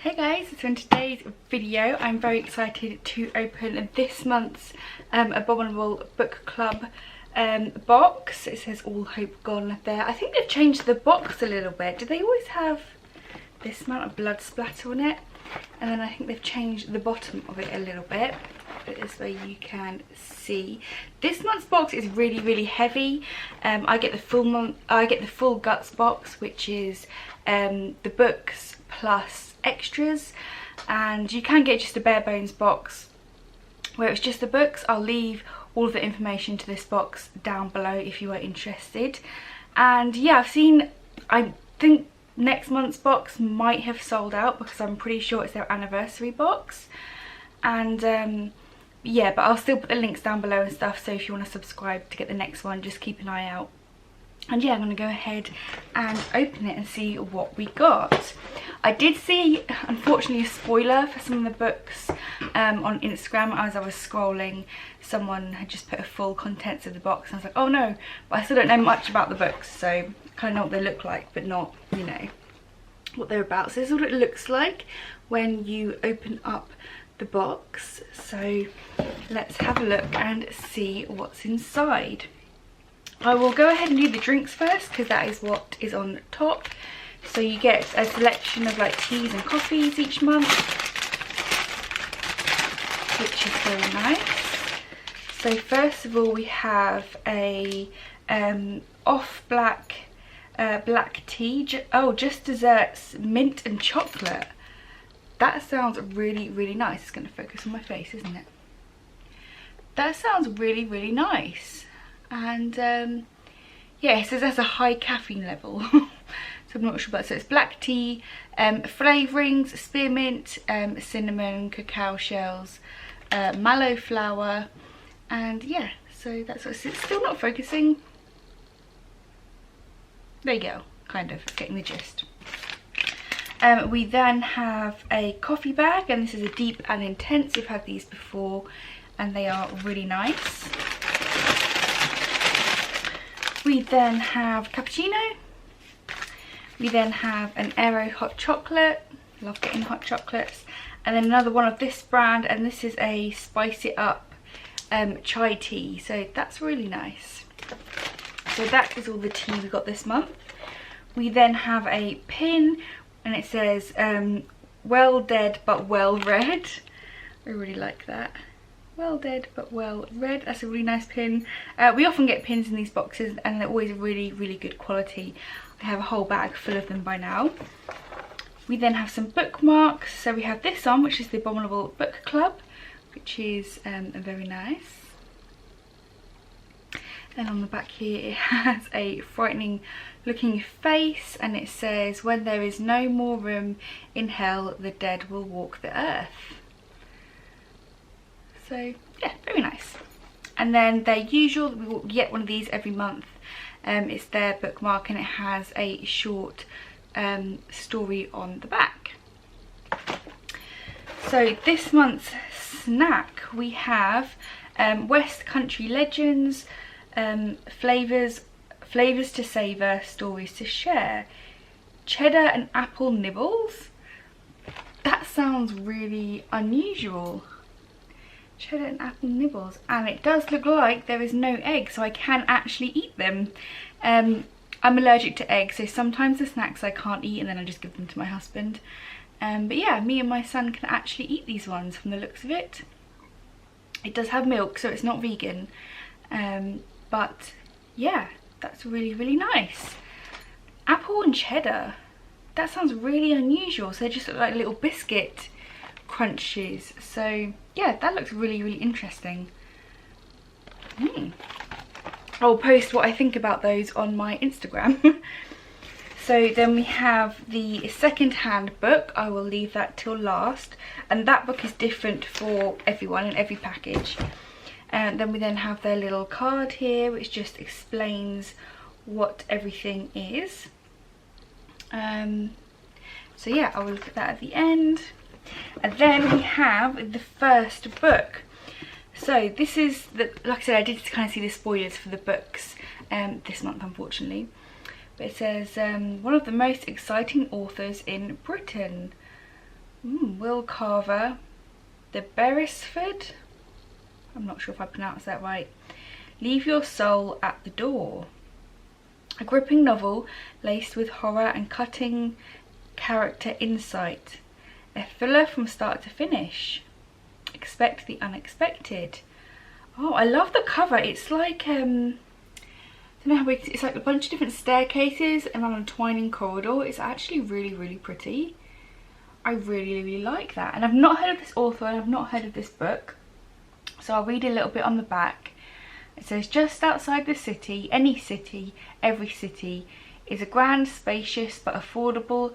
Hey guys, so in today's video I'm very excited to open this month's Abominable Book Club box. It says All Hope Gone there. I think they've changed the box a little bit. Do they always have this amount of blood splatter on it? And then I think they've changed the bottom of it a little bit. This way you can see. This month's box is really heavy. I get the full guts box, which is the books plus extras, and you can get just a bare bones box where it's just the books. I'll leave all of the information to this box down below if you are interested. And yeah, I think next month's box might have sold out because I'm pretty sure it's their anniversary box. And yeah, but I'll still put the links down below and stuff, so if you want to subscribe to get the next one, just keep an eye out. And yeah, I'm going to go ahead and open it and see what we got. I did see, unfortunately, a spoiler for some of the books on Instagram as I was scrolling. Someone had just put a full contents of the box and I was like, oh no, but I still don't know much about the books, so I kind of know what they look like, but not, you know, what they're about. So this is what it looks like when you open up the box. So let's have a look and see what's inside. I will go ahead and do the drinks first because that is what is on top. So you get a selection of like teas and coffees each month, which is very nice. So first of all we have a black tea. Just desserts, mint and chocolate. That sounds really nice. It's going to focus on my face, isn't it? That sounds really nice. And yeah, it says that's a high caffeine level. So I'm not sure about. So it's black tea, flavourings, spearmint, cinnamon, cacao shells, mallow flour, and yeah, so that's what it's still not focusing. There you go, kind of getting the gist. We then have a coffee bag, and this is a deep and intense. We've had these before and they are really nice. We then have cappuccino. We then have an Aero hot chocolate. Love getting hot chocolates. And then another one of this brand, and this is a spice it up chai tea. So that's really nice. So that is all the tea we got this month. We then have a pin, and it says well dead but well read. I really like that. Well dead but well read. That's a really nice pin. We often get pins in these boxes and they're always really good quality. I have a whole bag full of them by now. We then have some bookmarks. So we have this on, which is the Abominable Book Club, which is very nice. Then on the back here it has a frightening looking face, and it says, when there is no more room in hell, the dead will walk the earth. So yeah, very nice. And then their usual, we will get one of these every month. It's their bookmark, and it has a short story on the back. So this month's snack we have West Country Legends, flavours to savour, stories to share, cheddar and apple nibbles. That sounds really unusual. Cheddar and apple nibbles, and it does look like there is no egg, so I can actually eat them. I'm allergic to eggs, so sometimes the snacks I can't eat and then I just give them to my husband. But yeah, me and my son can actually eat these ones from the looks of it. It does have milk, so it's not vegan, but yeah, that's really nice. Apple and cheddar, that sounds really unusual. So they just look like little biscuit crunches. So yeah, that looks really interesting. I'll post what I think about those on my Instagram. So then we have the second-hand book. I will leave that till last, and that book is different for everyone in every package. And then we then have their little card here, which just explains what everything is. So yeah, I will look at that at the end. And then we have the first book. So this is like I said, I did kind of see the spoilers for the books this month, unfortunately. But it says one of the most exciting authors in Britain. Will Carver, The Beresford, I'm not sure if I pronounced that right. Leave Your Soul at the Door. A gripping novel laced with horror and cutting character insight. A thriller from start to finish. Expect the unexpected. Oh, I love the cover. It's like, I don't know how big, it's like a bunch of different staircases and on a twining corridor. It's actually really, really pretty. I really, really like that. And I've not heard of this author and I've not heard of this book. So I'll read a little bit on the back. It says, just outside the city, any city, every city, is a grand, spacious but affordable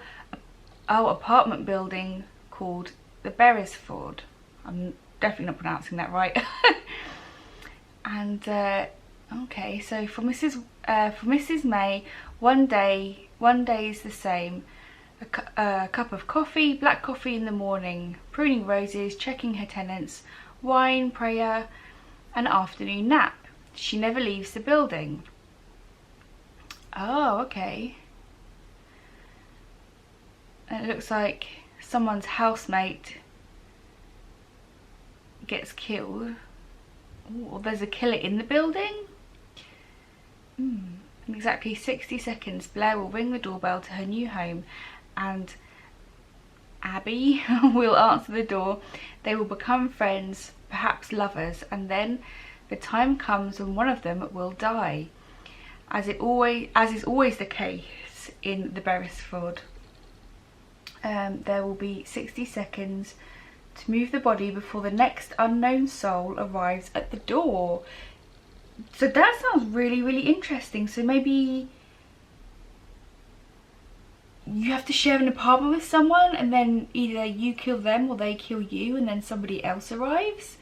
apartment building called the Beresford. I'm definitely not pronouncing that right. And okay, so for Mrs. May, one day is the same. A cup of coffee, black coffee in the morning, pruning roses, checking her tenants, wine, prayer, an afternoon nap. She never leaves the building. Oh, okay. And it looks like someone's housemate gets killed. Ooh, there's a killer in the building. In exactly 60 seconds, Blair will ring the doorbell to her new home and Abby will answer the door. They will become friends, perhaps lovers, and then the time comes when one of them will die, as is always the case in the Beresford. There will be 60 seconds to move the body before the next unknown soul arrives at the door. So that sounds really, really interesting. So maybe you have to share an apartment with someone and then either you kill them or they kill you and then somebody else arrives.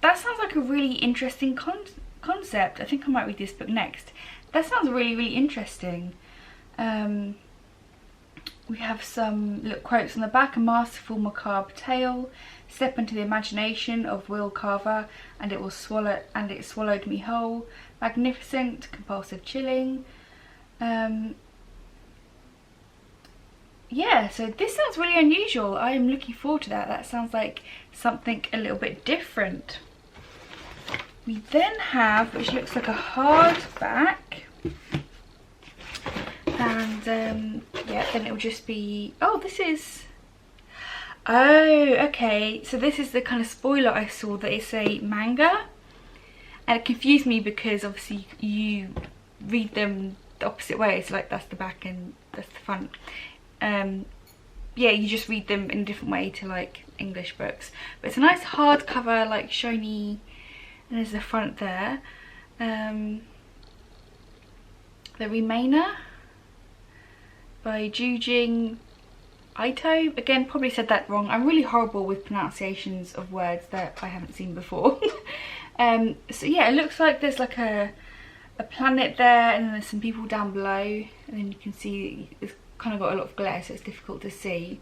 That sounds like a really interesting concept. I think I might read this book next. That sounds really, really interesting. We have some little quotes on the back. A masterful macabre tale. Step into the imagination of Will Carver and it swallowed me whole. Magnificent, compulsive, chilling. Yeah, so this sounds really unusual. I am looking forward to that. That sounds like something a little bit different. We then have, which looks like a hardback, and yeah, then it will just be, oh, this is, oh, okay, so this is the kind of spoiler I saw, that it's a manga, and it confused me because obviously you read them the opposite way. It's like that's the back and that's the front. Yeah, you just read them in a different way to like English books, but it's a nice hardcover, like shiny. And there's the front there. The Remainer by Jujing Ito. Again, probably said that wrong. I'm really horrible with pronunciations of words that I haven't seen before. So yeah, it looks like there's like a planet there and then there's some people down below. And then you can see it's kind of got a lot of glare, so it's difficult to see.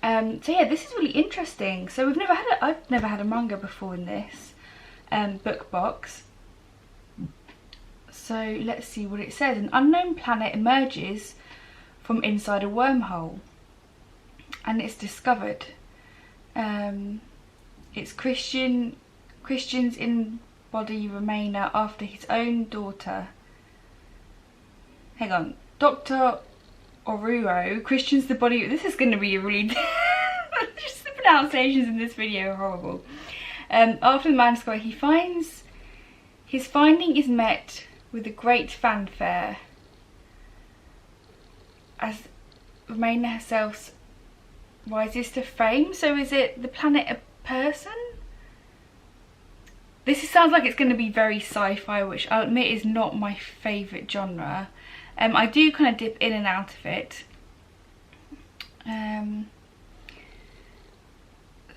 So yeah, this is really interesting. So I've never had a manga before in this. Book box. So let's see what it says. An unknown planet emerges from inside a wormhole and it's discovered. It's Christians embody Remainer after his own daughter. Hang on, Dr. Oruro Christians the body. This is going to be a really just the pronunciations in this video are horrible. After the man square, his finding is met with a great fanfare as Remainer herself rises to fame. So is it the planet a person? This sounds like it's going to be very sci-fi, which I'll admit is not my favourite genre. I do kind of dip in and out of it.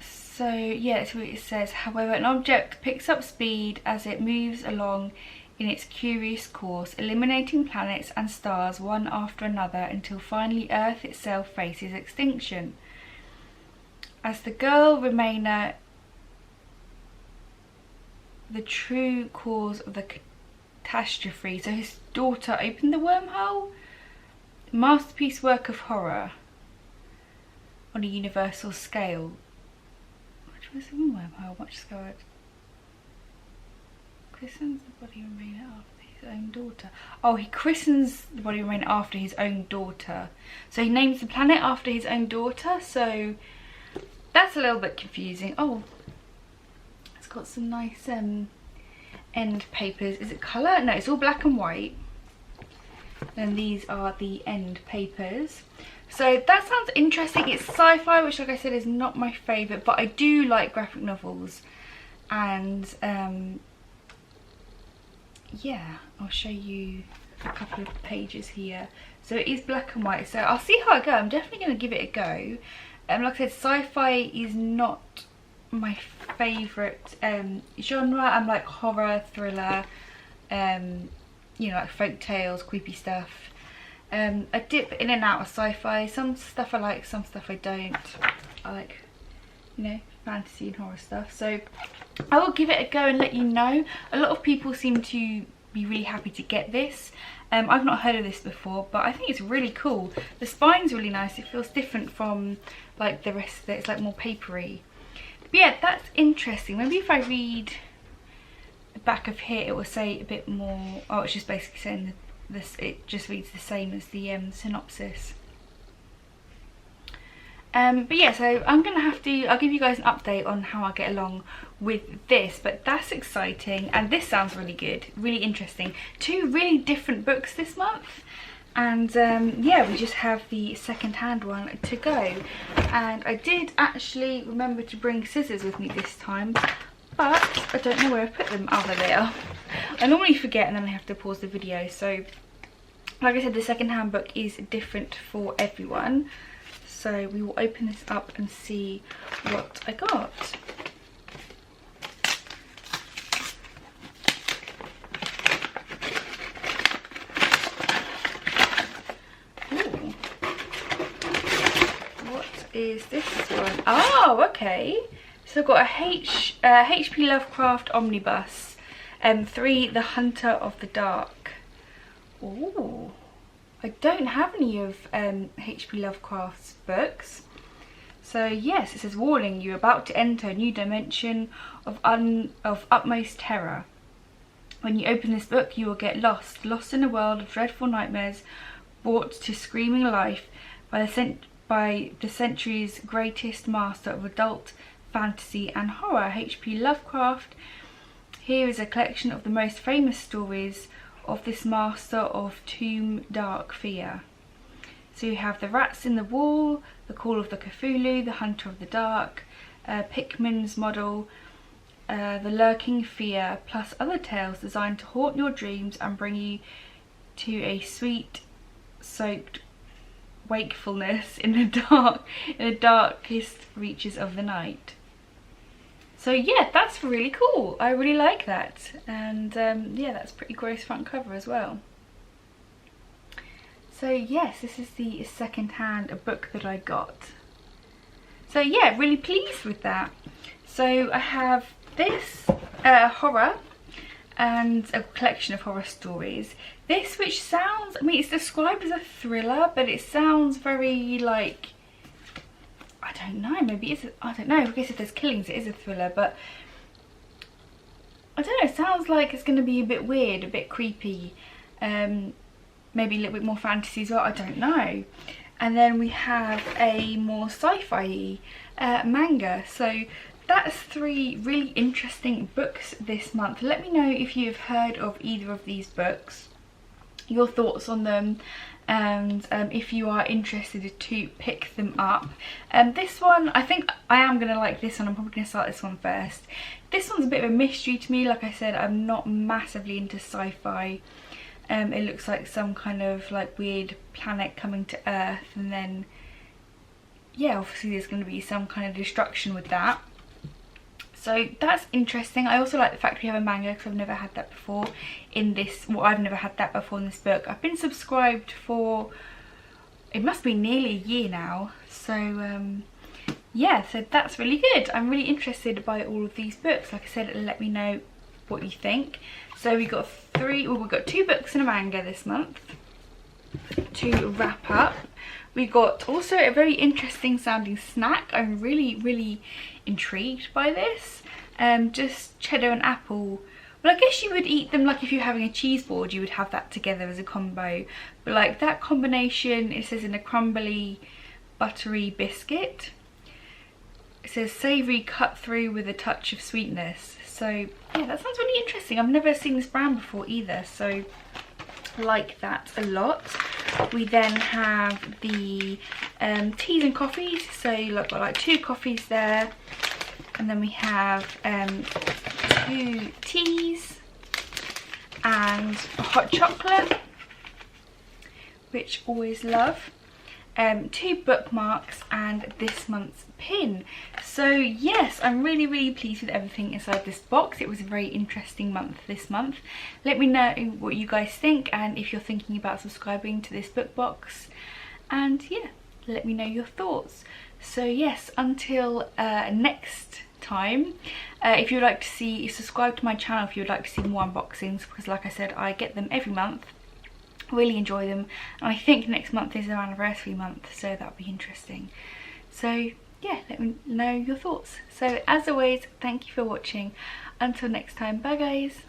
So yeah, that's what it says. However, an object picks up speed as it moves along in its curious course, eliminating planets and stars one after another until finally Earth itself faces extinction. As the girl Remainer, the true cause of the catastrophe. So his daughter opened the wormhole. Masterpiece work of horror. on a universal scale. Which was how much scarred? Christens the body remain after his own daughter. Oh, he christens the body remain after his own daughter. So he names the planet after his own daughter. So that's a little bit confusing. Oh, it's got some nice end papers. Is it colour? No, it's all black and white. And these are the end papers. So that sounds interesting. It's sci-fi, which, like I said, is not my favourite, but I do like graphic novels. And yeah, I'll show you a couple of pages here. So it is black and white, so I'll see how I go. I'm definitely going to give it a go. Like I said, sci-fi is not my favourite genre. I'm like horror, thriller, you know, like folk tales, creepy stuff. I dip in and out of sci-fi. Some stuff I like, some stuff I don't. I like, you know, fantasy and horror stuff. So I will give it a go and let you know. A lot of people seem to be really happy to get this. I've not heard of this before, but I think it's really cool. The spine's really nice. It feels different from like the rest of it. It's like more papery. But yeah, that's interesting. Maybe if I read the back of here, it will say a bit more. Oh, it's just basically saying this. It just reads the same as the synopsis. But yeah, so I'm gonna have to, I'll give you guys an update on how I get along with this, but that's exciting, and this sounds really good, really interesting. Two really different books this month, and yeah, we just have the second-hand one to go. And I did actually remember to bring scissors with me this time, but I don't know where I put them. Oh, there they are. I normally forget and then I have to pause the video. So like I said, the second-hand book is different for everyone. So we will open this up and see what I got. Ooh. What is this one? Oh, okay. So I've got a HP Lovecraft Omnibus, 3, The Hunter of the Dark. Ooh. I don't have any of HP Lovecraft's books. So yes, it says, warning, you're about to enter a new dimension of utmost terror. When you open this book, you will get lost in a world of dreadful nightmares brought to screaming life by the century's greatest master of adult fantasy and horror, HP Lovecraft. Here is a collection of the most famous stories of this master of tomb dark fear. So you have The Rats in the Wall, The Call of the Cthulhu, The Hunter of the Dark, Pickman's Model, The Lurking Fear, plus other tales designed to haunt your dreams and bring you to a sweet soaked wakefulness in the darkest reaches of the night. So yeah, that's really cool. I really like that. And yeah, that's pretty gross front cover as well. So yes, this is the second-hand book that I got. So yeah, really pleased with that. So I have this horror and a collection of horror stories. This, which sounds, I mean, it's described as a thriller, but it sounds very like, I don't know, maybe it's, I don't know, I guess if there's killings it is a thriller, but I don't know, it sounds like it's going to be a bit weird, a bit creepy, maybe a little bit more fantasy as well, I don't know. And then we have a more sci-fi manga. So that's 3 really interesting books this month. Let me know if you've heard of either of these books, your thoughts on them, and if you are interested to pick them up. This one, I think I am going to like this one. I'm probably going to start this one first. This one's a bit of a mystery to me. Like I said, I'm not massively into sci-fi. It looks like some kind of like weird planet coming to Earth, and then yeah, obviously there's going to be some kind of destruction with that. So that's interesting. I also like the fact we have a manga, because I've never had that before in this, well, I've never had that before in this book. I've been subscribed for, it must be nearly a year now. So yeah, so that's really good. I'm really interested by all of these books. Like I said, let me know what you think. So we've got 2 books and a manga this month to wrap up. We got also a very interesting sounding snack. I'm really intrigued by this. Just cheddar and apple. Well, I guess you would eat them like if you're having a cheese board, you would have that together as a combo. But like that combination, it says in a crumbly, buttery biscuit. It says savoury cut through with a touch of sweetness. So yeah, that sounds really interesting. I've never seen this brand before either, so I like that a lot. We then have the teas and coffees. So you've got like 2 coffees there. And then we have 2 teas and a hot chocolate, which always love. 2 bookmarks and this month's pin. So yes, I'm really pleased with everything inside this box. It was a very interesting month this month. Let me know what you guys think and if you're thinking about subscribing to this book box. And yeah, let me know your thoughts. So yes, until next time, if you'd like to see, subscribe to my channel if you'd like to see more unboxings, because like I said, I get them every month. Really enjoy them, and I think next month is our anniversary month, so that'll be interesting. So yeah, let me know your thoughts. So as always, thank you for watching. Until next time, bye guys.